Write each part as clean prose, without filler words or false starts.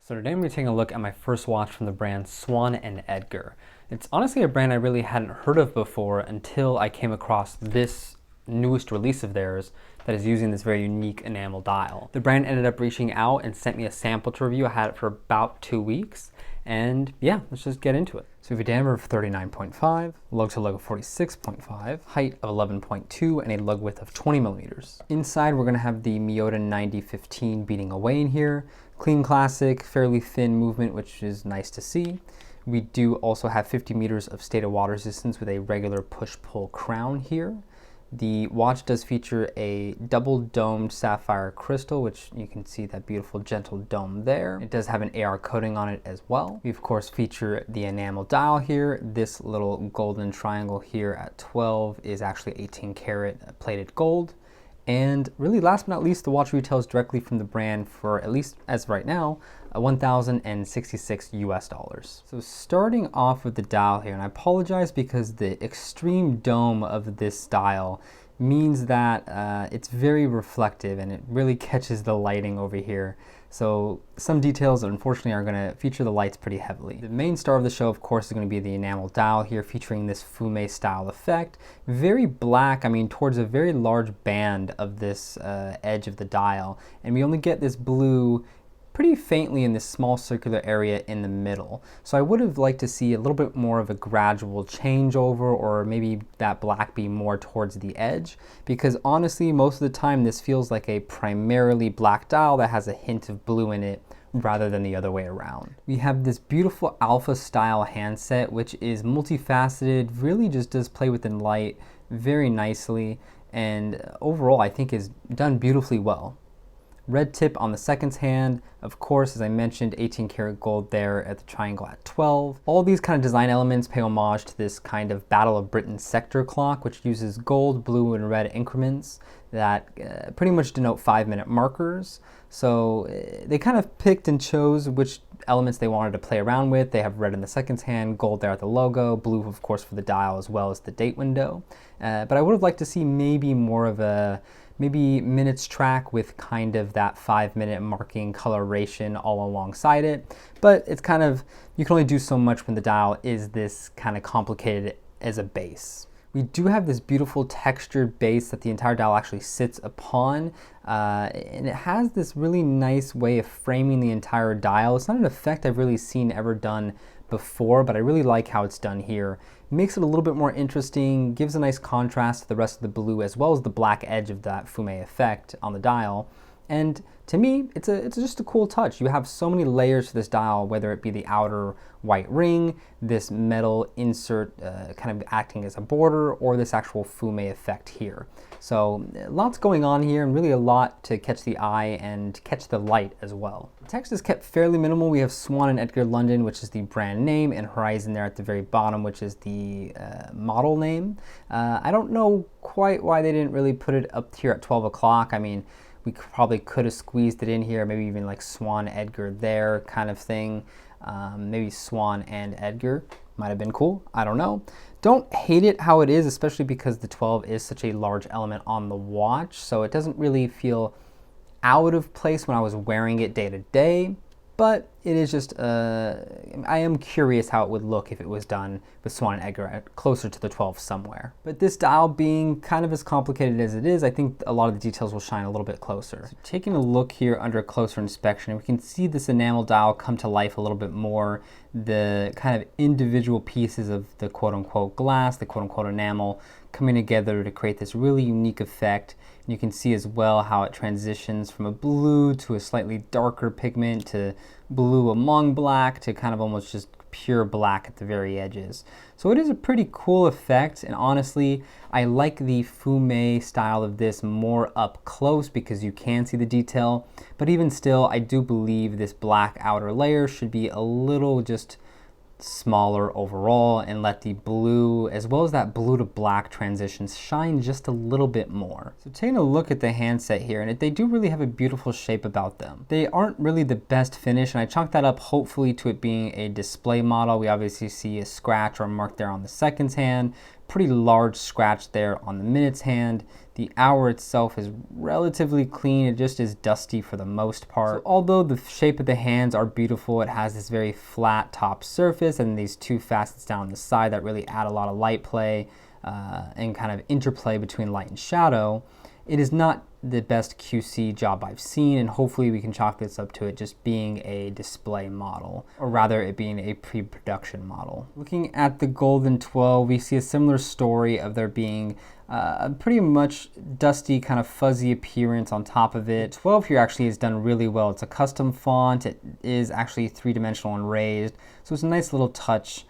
So today I'm going to be taking a look at my first watch from the brand Swan and Edgar. It's honestly a brand I really hadn't heard of before until I came across this newest release of theirs that is using this very unique enamel dial. The brand ended up reaching out and sent me a sample to review. I had it for about 2 weeks, and yeah, let's just get into it. So we have a diameter of 39.5, lug to lug of 46.5, height of 11.2, and a lug width of 20 millimeters. Inside we're going to have the Miyota 9015 beating away in here. Clean classic, fairly thin movement, which is nice to see. We do also have 50 meters of stated water resistance with a regular push-pull crown here. The watch does feature a double domed sapphire crystal, which you can see that beautiful gentle dome there. It does have an AR coating on it as well. We of course feature the enamel dial here. This little golden triangle here at 12 is actually 18 karat plated gold. And really, last but not least, the watch retails directly from the brand for, at least as of right now, $1,066 US. So starting off with the dial here, and I apologize because the extreme dome of this dial means that it's very reflective and it really catches the lighting over here. So some details unfortunately are going to feature the lights pretty heavily. The main star of the show of course is going to be the enamel dial here, featuring this fume style effect. Very black, I mean towards a very large band of this edge of the dial, and we only get this blue pretty faintly in this small circular area in the middle. So I would have liked to see a little bit more of a gradual changeover, or maybe that black be more towards the edge, because honestly most of the time this feels like a primarily black dial that has a hint of blue in it rather than the other way around. We have this beautiful alpha style handset which is multifaceted, really just does play within light very nicely, and overall I think is done beautifully well. Red tip on the seconds hand, of course, as I mentioned, 18 karat gold there at the triangle at 12. All these kind of design elements pay homage to this kind of Battle of Britain sector clock, which uses gold, blue, and red increments that pretty much denote 5-minute markers. So they kind of picked and chose which elements they wanted to play around with. They have red in the seconds hand, gold there at the logo, blue of course for the dial as well as the date window. But I would have liked to see maybe more of a minutes track with kind of that 5-minute marking coloration all alongside it. But it's kind of, you can only do so much when the dial is this kind of complicated as a base. We do have this beautiful textured base that the entire dial actually sits upon, and it has this really nice way of framing the entire dial. It's not an effect I've really seen ever done before, but I really like how it's done here. It makes it a little bit more interesting, gives a nice contrast to the rest of the blue as well as the black edge of that fume effect on the dial. And to me, it's just a cool touch. You have so many layers to this dial, whether it be the outer white ring, this metal insert kind of acting as a border, or this actual fume effect here. So lots going on here, and really a lot to catch the eye and catch the light as well. The text is kept fairly minimal. We have Swan and Edgar London, which is the brand name, and Horizon there at the very bottom, which is the model name. I don't know quite why they didn't really put it up here at 12 o'clock. I mean, we probably could have squeezed it in here, maybe even like Swan Edgar there kind of thing. Maybe Swan and Edgar might have been cool. I don't know. Don't hate it how it is, especially because the 12 is such a large element on the watch, so it doesn't really feel out of place when I was wearing it day to day. But it is just, I am curious how it would look if it was done with Swan and Edgar at closer to the 12 somewhere. But this dial being kind of as complicated as it is, I think a lot of the details will shine a little bit closer. So taking a look here under closer inspection, we can see this enamel dial come to life a little bit more. The kind of individual pieces of the quote-unquote glass, the quote-unquote enamel, coming together to create this really unique effect. And you can see as well how it transitions from a blue to a slightly darker pigment to blue among black to kind of almost just pure black at the very edges. So it is a pretty cool effect, and honestly I like the fume style of this more up close because you can see the detail, but even still I do believe this black outer layer should be a little just smaller overall, and let the blue as well as that blue to black transitions shine just a little bit more. So taking a look at the handset here, and they do really have a beautiful shape about them. They aren't really the best finish, and I chalk that up hopefully to it being a display model. We obviously see a scratch or a mark there on the seconds hand, pretty large scratch there on the minutes hand. The hour itself is relatively clean. It just is dusty for the most part. So although the shape of the hands are beautiful, it has this very flat top surface and these two facets down the side that really add a lot of light play and kind of interplay between light and shadow. It is not the best QC job I've seen, and hopefully we can chalk this up to it just being a display model, or rather it being a pre-production model. Looking at the Golden 12, we see a similar story of there being a pretty much dusty, kind of fuzzy appearance on top of it. 12 here actually is done really well. It's a custom font. It is actually three-dimensional and raised, so it's a nice little touch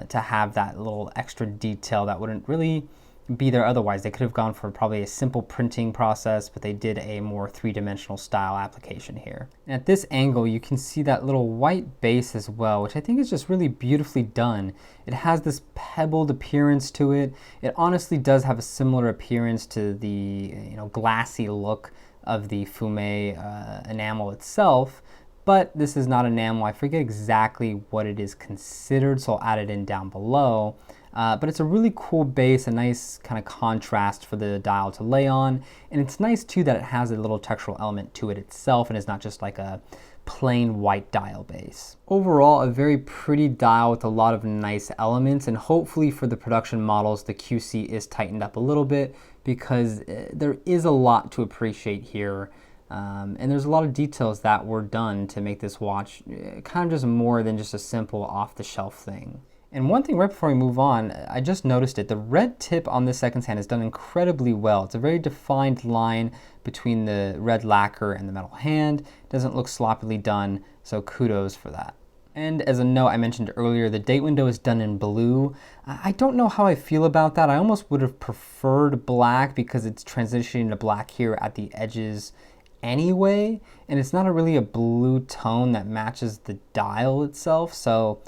to have that little extra detail that wouldn't really be there otherwise. They could have gone for probably a simple printing process, but they did a more three-dimensional style application here. And at this angle, you can see that little white base as well, which I think is just really beautifully done. It has this pebbled appearance to it. It honestly does have a similar appearance to the glassy look of the fume enamel itself, but this is not enamel. I forget exactly what it is considered, so I'll add it in down below. But it's a really cool base, a nice kind of contrast for the dial to lay on. And it's nice too that it has a little textural element to it itself and is not just like a plain white dial base. Overall, a very pretty dial with a lot of nice elements, and hopefully for the production models, the QC is tightened up a little bit because there is a lot to appreciate here. And there's a lot of details that were done to make this watch kind of just more than just a simple off-the-shelf thing. And one thing right before we move on, I just noticed it. The red tip on this second hand is done incredibly well. It's a very defined line between the red lacquer and the metal hand. It doesn't look sloppily done, so kudos for that. And as a note I mentioned earlier, the date window is done in blue. I don't know how I feel about that. I almost would have preferred black because it's transitioning to black here at the edges anyway, and it's not really a blue tone that matches the dial itself, so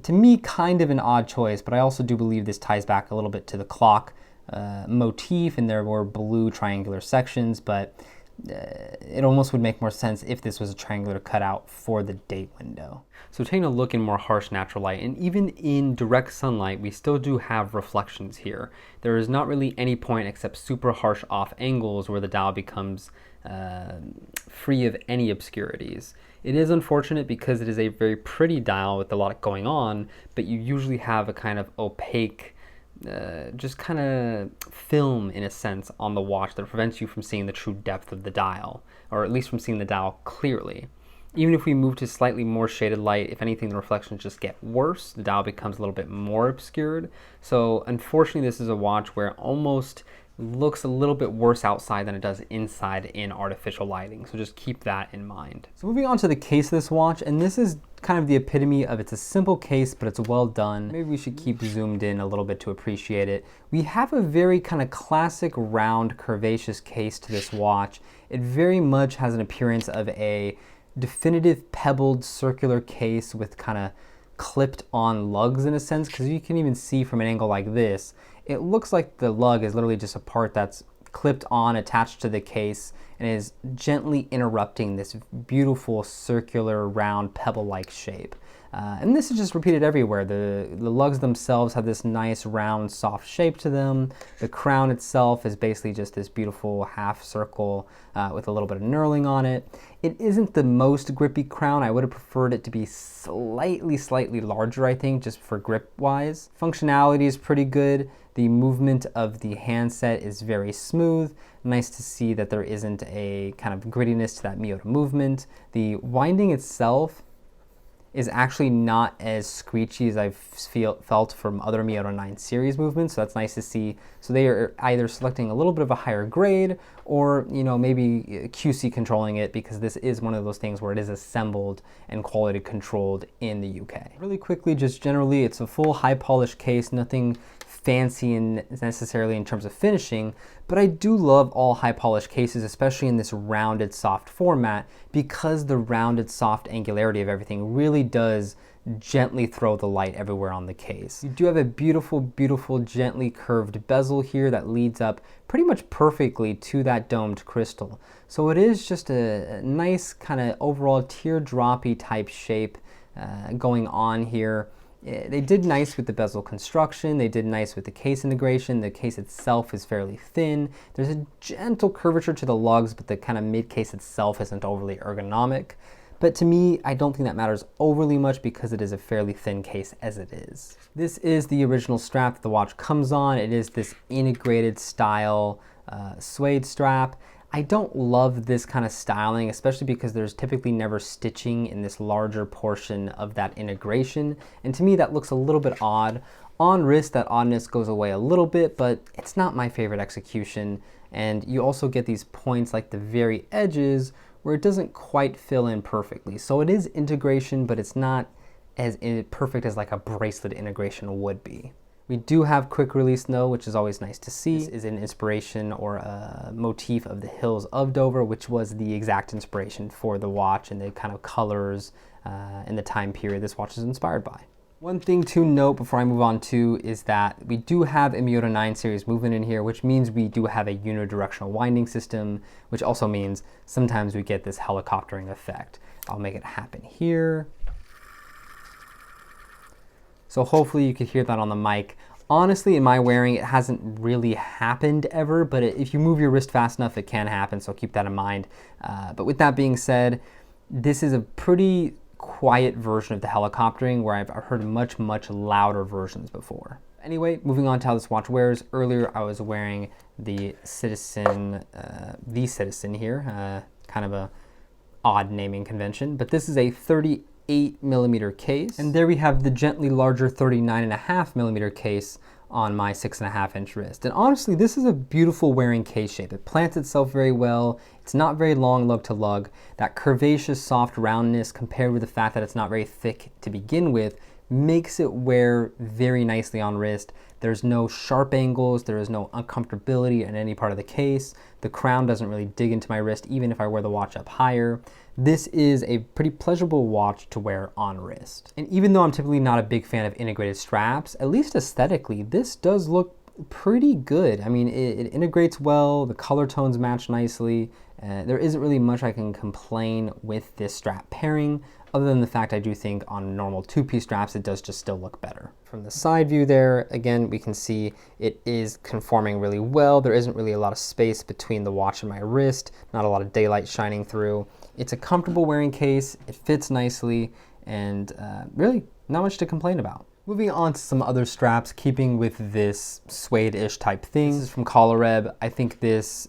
to me kind of an odd choice. But I also do believe this ties back a little bit to the clock motif, and there were blue triangular sections, but it almost would make more sense if this was a triangular cutout for the date window. So taking a look in more harsh natural light, and even in direct sunlight, we still do have reflections here. There is not really any point except super harsh off angles where the dial becomes free of any obscurities. It is unfortunate because it is a very pretty dial with a lot going on, but you usually have a kind of opaque, just kind of film in a sense on the watch that prevents you from seeing the true depth of the dial, or at least from seeing the dial clearly. Even if we move to slightly more shaded light, if anything, the reflections just get worse. The dial becomes a little bit more obscured. So unfortunately, this is a watch where it almost looks a little bit worse outside than it does inside in artificial lighting. So just keep that in mind. So moving on to the case of this watch, and this is kind of the epitome of it's a simple case, but it's well done. Maybe we should keep zoomed in a little bit to appreciate it. We have a very kind of classic round curvaceous case to this watch. It very much has an appearance of a definitive pebbled circular case with kind of clipped on lugs in a sense, because you can even see from an angle like this, it looks like the lug is literally just a part that's clipped on, attached to the case, and is gently interrupting this beautiful circular round pebble-like shape. And this is just repeated everywhere. The lugs themselves have this nice round soft shape to them. The crown itself is basically just this beautiful half circle with a little bit of knurling on it. It isn't the most grippy crown. I would have preferred it to be slightly larger, I think, just for grip wise. Functionality is pretty good. The movement of the handset is very smooth. Nice to see that there isn't a kind of grittiness to that Miyota movement. The winding itself is actually not as screechy as I've felt from other Miyota 9 series movements, so that's nice to see. So they are either selecting a little bit of a higher grade, or maybe QC controlling it, because this is one of those things where it is assembled and quality controlled in the UK. Really quickly, just generally, it's a full high polished case, nothing fancy necessarily in terms of finishing, but I do love all high polished cases, especially in this rounded soft format, because the rounded soft angularity of everything really does gently throw the light everywhere on the case. You do have a beautiful gently curved bezel here that leads up pretty much perfectly to that domed crystal. So it is just a nice kind of overall teardroppy type shape going on here. They did nice with the bezel construction, they did nice with the case integration, the case itself is fairly thin. There's a gentle curvature to the lugs, but the kind of mid case itself isn't overly ergonomic. But to me, I don't think that matters overly much because it is a fairly thin case as it is. This is the original strap that the watch comes on. It is this integrated style suede strap. I don't love this kind of styling, especially because there's typically never stitching in this larger portion of that integration. And to me, that looks a little bit odd. On wrist, that oddness goes away a little bit, but it's not my favorite execution. And you also get these points like the very edges where it doesn't quite fill in perfectly. So it is integration, but it's not as perfect as like a bracelet integration would be. We do have quick release though, which is always nice to see. This is an inspiration or a motif of the Hills of Dover, which was the exact inspiration for the watch and the kind of colors and the time period this watch is inspired by. One thing to note before I move on to is that we do have a Miyota 9 series movement in here, which means we do have a unidirectional winding system, which also means sometimes we get this helicoptering effect. I'll make it happen here. So hopefully you could hear that on the mic. Honestly, in my wearing, it hasn't really happened ever, but if you move your wrist fast enough, it can happen, so keep that in mind. But with that being said, this is a pretty quiet version of the helicoptering where I've heard much louder versions before. Anyway, moving on to how this watch wears. Earlier I was wearing the Citizen here, kind of a odd naming convention, but this is a 38mm case, and there we have the gently larger 39.5mm case on my 6.5-inch wrist. And honestly, this is a beautiful wearing case shape. It plants itself very well. It's not very long lug to lug. That curvaceous soft roundness compared with the fact that it's not very thick to begin with makes it wear very nicely on wrist. There's no sharp angles, there is no uncomfortability in any part of the case. The crown doesn't really dig into my wrist even if I wear the watch up higher. This is a pretty pleasurable watch to wear on wrist. And even though I'm typically not a big fan of integrated straps, at least aesthetically, this does look pretty good. I mean, it integrates well, the color tones match nicely. There isn't really much I can complain with this strap pairing, other than the fact I do think on normal two-piece straps, it does just still look better. From the side view there, again, we can see it is conforming really well. There isn't really a lot of space between the watch and my wrist, not a lot of daylight shining through. It's a comfortable wearing case, it fits nicely, and really not much to complain about. Moving on to some other straps, keeping with this suede-ish type thing. This is from Colareb. I think this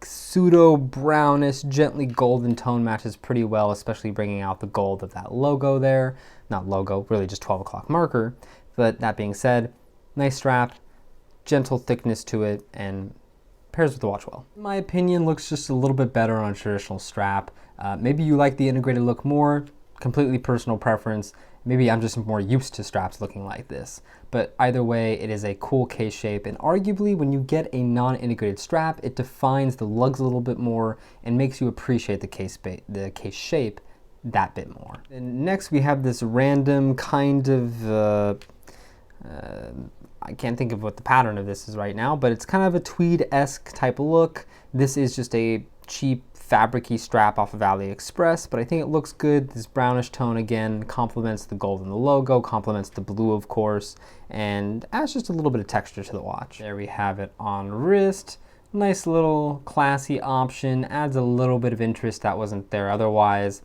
pseudo brownish, gently golden tone matches pretty well, especially bringing out the gold of that logo there. Not logo, really just 12 o'clock marker. But that being said, nice strap, gentle thickness to it, and pairs with the watch well. In my opinion, looks just a little bit better on a traditional strap. Maybe you like the integrated look more, completely personal preference. Maybe I'm just more used to straps looking like this. But either way, it is a cool case shape, and arguably when you get a non-integrated strap, it defines the lugs a little bit more and makes you appreciate the case shape that bit more. And next we have this random kind of, I can't think of what the pattern of this is right now, but it's kind of a tweed-esque type of look. This is just a cheap fabric-y strap off of AliExpress, but I think it looks good. This brownish tone again complements the gold in the logo, complements the blue of course, and adds just a little bit of texture to the watch. There we have it on wrist. Nice little classy option, adds a little bit of interest that wasn't there otherwise.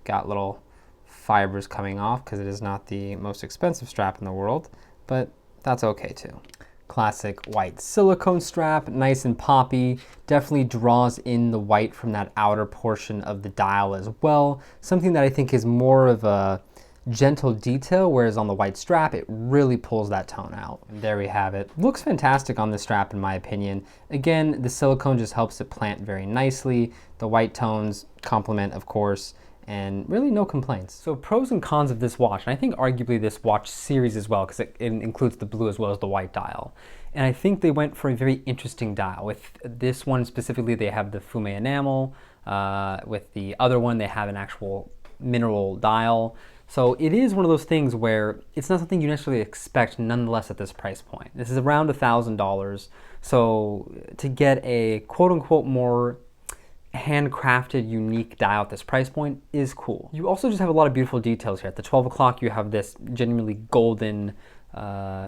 Got little fibers coming off because it is not the most expensive strap in the world, but that's okay too. Classic white silicone strap, nice and poppy, definitely draws in the white from that outer portion of the dial as well. Something that I think is more of a gentle detail, whereas on the white strap, it really pulls that tone out. And there we have it. Looks fantastic on the strap in my opinion. Again, the silicone just helps it plant very nicely. The white tones complement, of course, and really no complaints. So pros and cons of this watch, and I think arguably this watch series as well, because it includes the blue as well as the white dial. And I think they went for a very interesting dial. With this one specifically, they have the fume enamel. With the other one, they have an actual mineral dial. So it is one of those things where it's not something you necessarily expect nonetheless at this price point. This is around $1,000. So to get a quote unquote more handcrafted, unique dial at this price point is cool. You also just have a lot of beautiful details here. At the 12 o'clock, you have this genuinely golden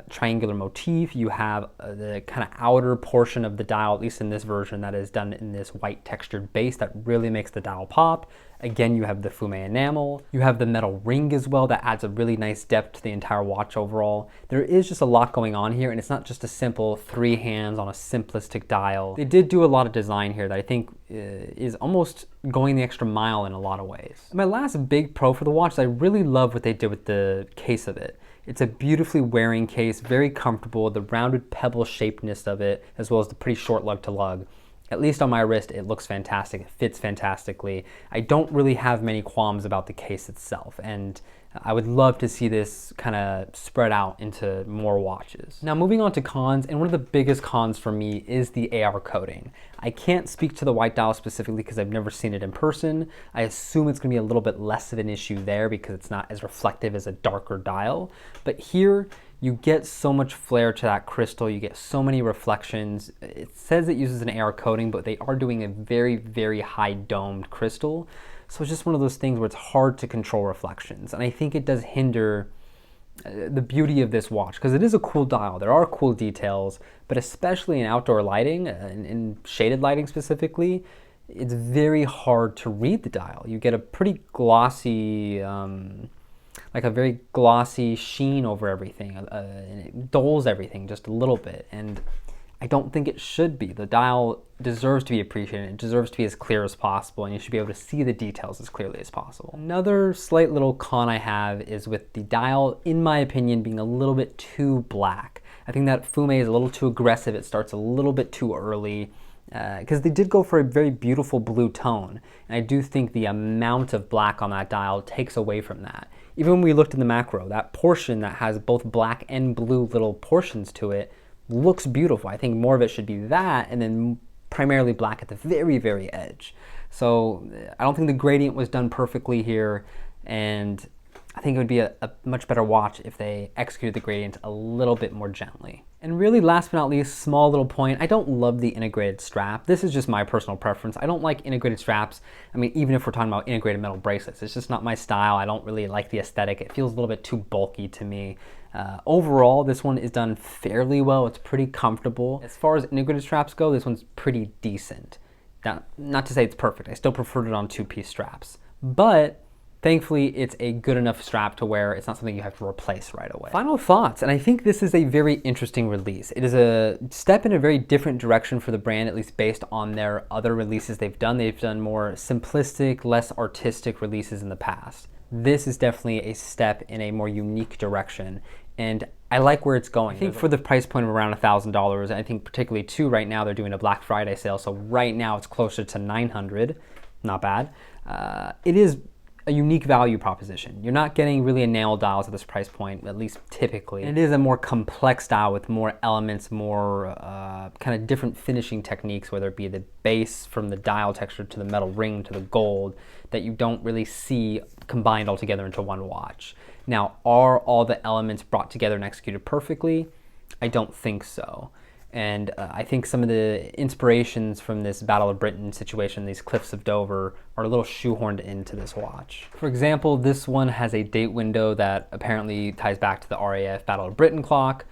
triangular motif. You have the kind of outer portion of the dial, at least in this version, that is done in this white textured base that really makes the dial pop. Again, you have the fume enamel. You have the metal ring as well that adds a really nice depth to the entire watch overall. There is just a lot going on here, and it's not just a simple 3 hands on a simplistic dial. They did do a lot of design here that I think is almost going the extra mile in a lot of ways. And my last big pro for the watch is I really love what they did with the case of it. It's a beautifully wearing case, very comfortable, the rounded pebble shapedness of it, as well as the pretty short lug to lug. At least on my wrist, it looks fantastic. It fits fantastically. I don't really have many qualms about the case itself, and I would love to see this kind of spread out into more watches. Now moving on to cons, and one of the biggest cons for me is the AR coating. I can't speak to the white dial specifically because I've never seen it in person. I assume it's gonna be a little bit less of an issue there because it's not as reflective as a darker dial. But here, you get so much flare to that crystal, you get so many reflections. It says it uses an AR coating, but they are doing a very, very high domed crystal. So it's just one of those things where it's hard to control reflections. And I think it does hinder the beauty of this watch, because it is a cool dial. There are cool details, but especially in outdoor lighting, in shaded lighting specifically, it's very hard to read the dial. You get a pretty glossy, like a very glossy sheen over everything, and it dulls everything just a little bit, and I don't think it should be. The dial deserves to be appreciated, it deserves to be as clear as possible, and you should be able to see the details as clearly as possible. Another slight little con I have is with the dial, in my opinion, being a little bit too black. I think that fume is a little too aggressive, it starts a little bit too early, because they did go for a very beautiful blue tone, and I do think the amount of black on that dial takes away from that. Even when we looked in the macro, that portion that has both black and blue little portions to it looks beautiful. I think more of it should be that, and then primarily black at the very, very edge. So I don't think the gradient was done perfectly here, and I think it would be a much better watch if they executed the gradient a little bit more gently. And really, last but not least, small little point, I don't love the integrated strap. This is just my personal preference. I don't like integrated straps. I mean, even if we're talking about integrated metal bracelets, it's just not my style. I don't really like the aesthetic. It feels a little bit too bulky to me. Overall, this one is done fairly well. It's pretty comfortable. As far as integrated straps go, this one's pretty decent. Now, not to say it's perfect. I still preferred it on 2-piece straps. But thankfully, it's a good enough strap to where it's not something you have to replace right away. Final thoughts, and I think this is a very interesting release. It is a step in a very different direction for the brand, at least based on their other releases they've done. They've done more simplistic, less artistic releases in the past. This is definitely a step in a more unique direction, and I like where it's going. I think for the price point of around $1,000, I think particularly too, right now they're doing a Black Friday sale, so right now it's closer to $900, not bad. It is a unique value proposition. You're not getting really enamel dials at this price point, at least typically. And it is a more complex dial with more elements, more kind of different finishing techniques, whether it be the base from the dial texture to the metal ring to the gold, that you don't really see combined all together into one watch. Now, are all the elements brought together and executed perfectly? I don't think so. And I think some of the inspirations from this Battle of Britain situation, these Cliffs of Dover, are a little shoehorned into this watch. For example, this one has a date window that apparently ties back to the RAF Battle of Britain clock,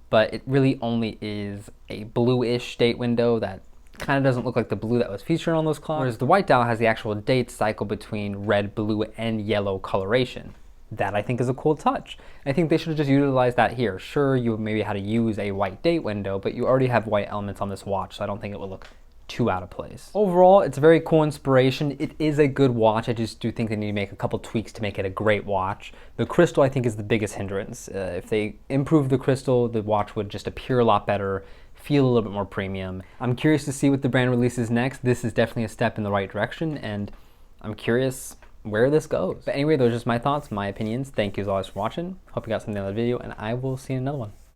but it really only is a bluish date window that kind of doesn't look like the blue that was featured on those clocks. Whereas the white dial has the actual date cycle between red, blue, and yellow coloration. That I think is a cool touch. I think they should have just utilized that here. Sure, you maybe had to use a white date window, but you already have white elements on this watch, so I don't think it would look too out of place. Overall, it's a very cool inspiration. It is a good watch. I just do think they need to make a couple tweaks to make it a great watch. The crystal, I think, is the biggest hindrance. If they improve the crystal, the watch would just appear a lot better, feel a little bit more premium. I'm curious to see what the brand releases next. This is definitely a step in the right direction, and I'm curious where this goes. But anyway, those are just my thoughts, my opinions. Thank you as always for watching. Hope you got something out of the video, and I will see you in another one.